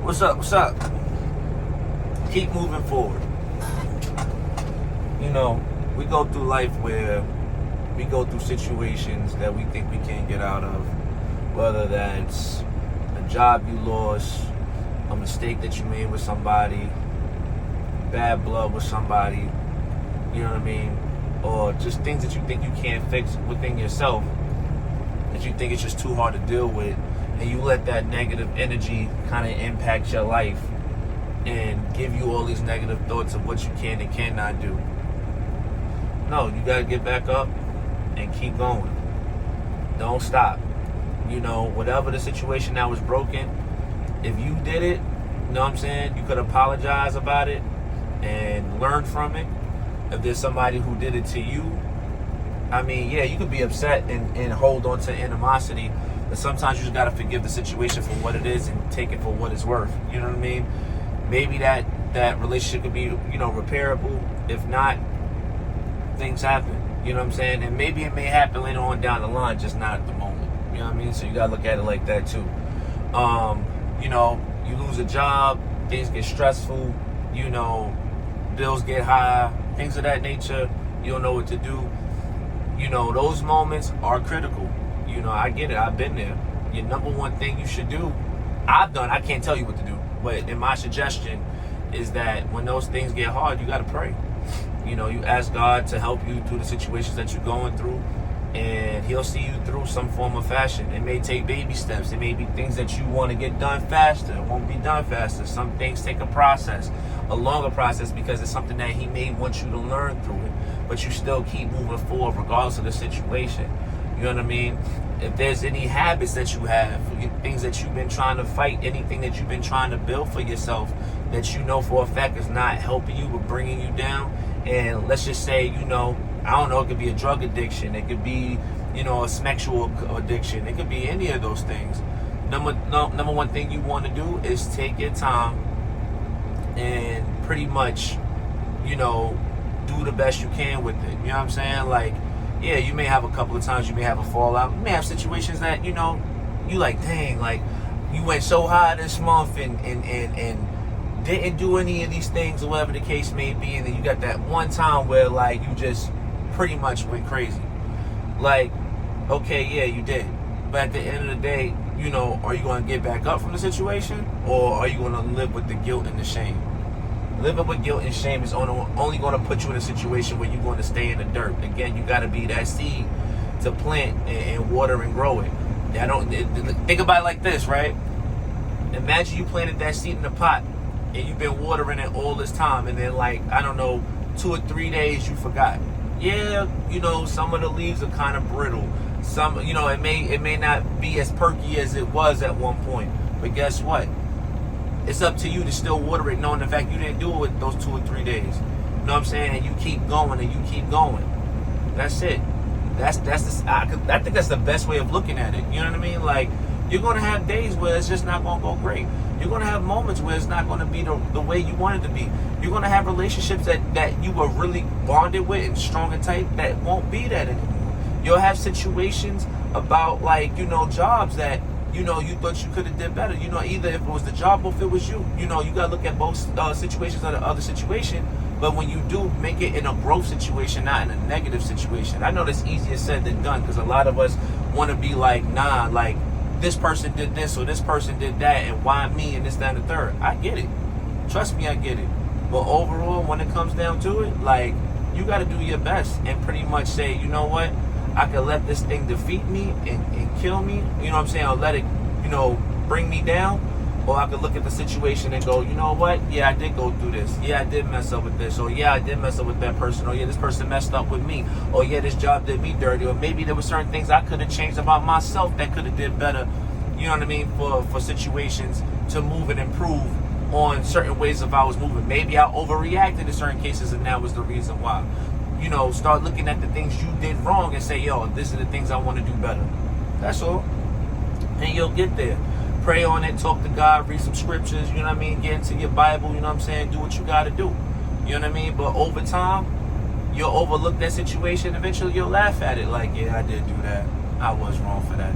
What's up? What's up? Keep moving forward. You know, we go through life where we go through situations that we think we can't get out of. Whether that's a job you lost, a mistake that you made with somebody, bad blood with somebody, you know what I mean? Or just things that you think you can't fix within yourself, that you think it's just too hard to deal with, and you let that negative energy kind of impact your life and give you all these negative thoughts of what you can and cannot do. No, you gotta get back up and keep going. Don't stop. You know, whatever the situation that was broken, if you did it, you know what I'm saying, you could apologize about it and learn from it. If there's somebody who did it to you, I mean, yeah, you could be upset and hold on to animosity, but sometimes you just gotta forgive the situation for what it is and take it for what it's worth. You know what I mean? Maybe that relationship could be, you know, repairable. If not, things happen. You know what I'm saying? And maybe it may happen later on down the line, just not at the moment. You know what I mean? So you gotta look at it like that too. You know, you lose a job, things get stressful, you know, bills get high, things of that nature, you don't know what to do. You know, those moments are critical. You know, I get it, I've been there. Your number one thing you should do, I can't tell you what to do, but in my suggestion is that when those things get hard, you gotta pray. You know, you ask God to help you through the situations that you're going through, and he'll see you through some form of fashion. It may take baby steps. It may be things that you want to get done faster. It won't be done faster. Some things take a process, a longer process, because it's something that he may want you to learn through it. But you still keep moving forward regardless of the situation. You know what I mean? If there's any habits that you have, things that you've been trying to fight, anything that you've been trying to build for yourself that you know for a fact is not helping you but bringing you down, and let's just say, you know, I don't know, it could be a drug addiction, it could be, you know, a sexual addiction, it could be any of those things. Number one thing you want to do is take your time and pretty much, you know, do the best you can with it. You know what I'm saying? Like, yeah, you may have a couple of times, you may have a fallout. You may have situations that, you know, you like, dang, like, you went so high this month and didn't do any of these things or whatever the case may be, and then you got that one time where, like, you just pretty much went crazy. Like, okay, yeah, you did. But at the end of the day, you know, are you going to get back up from the situation, or are you going to live with the guilt and the shame? Living with guilt and shame is only going to put you in a situation where you're going to stay in the dirt. Again, you got to be that seed to plant and water and grow it. Think about it like this, right? Imagine you planted that seed in the pot and you've been watering it all this time, and then, like, I don't know, 2 or 3 days you forgot. Yeah, you know, some of the leaves are kind of brittle. Some, you know, it may not be as perky as it was at one point. But guess what? It's up to you to still water it, knowing the fact you didn't do it with those 2 or 3 days. You know what I'm saying? And you keep going and you keep going. That's it. I think that's the best way of looking at it. You know what I mean? Like, you're going to have days where it's just not going to go great. You're going to have moments where it's not going to be the way you want it to be. You're going to have relationships that you were really bonded with and strong and tight that won't be that anymore. You'll have situations about, like, you know, jobs that, you know, you thought you could have did better. You know, either if it was the job or if it was you. You know, you got to look at both situations or the other situation. But when you do, make it in a growth situation, not in a negative situation. I know that's easier said than done, because a lot of us want to be like, nah, like, this person did this or this person did that, and why me and this, that, and the third. I get it. Trust me, I get it. But overall, when it comes down to it, like, you got to do your best and pretty much say, you know what? I could let this thing defeat me and kill me. You know what I'm saying? Or let it, you know, bring me down. Or I could look at the situation and go, you know what? Yeah, I did go through this. Yeah, I did mess up with this. Or yeah, I did mess up with that person. Or yeah, this person messed up with me. Or yeah, this job did me dirty. Or maybe there were certain things I could have changed about myself that could have did better, you know what I mean, for situations to move and improve on certain ways if I was moving. Maybe I overreacted in certain cases and that was the reason why. You know, start looking at the things you did wrong and say, yo, this are the things I want to do better. That's all. And you'll get there. Pray on it, talk to God, read some scriptures, you know what I mean? Get into your Bible, you know what I'm saying? Do what you got to do. You know what I mean? But over time, you'll overlook that situation. Eventually, you'll laugh at it like, yeah, I did do that. I was wrong for that.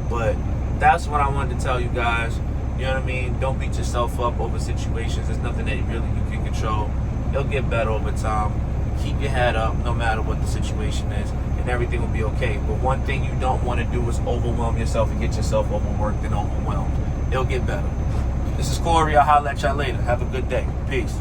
But that's what I wanted to tell you guys. You know what I mean? Don't beat yourself up over situations. There's nothing that really you can control. It'll get better over time. Keep your head up no matter what the situation is, and everything will be okay. But one thing you don't want to do is overwhelm yourself and get yourself overworked and overwhelmed. It'll get better. This is Corey. I'll holler at y'all later. Have a good day. Peace.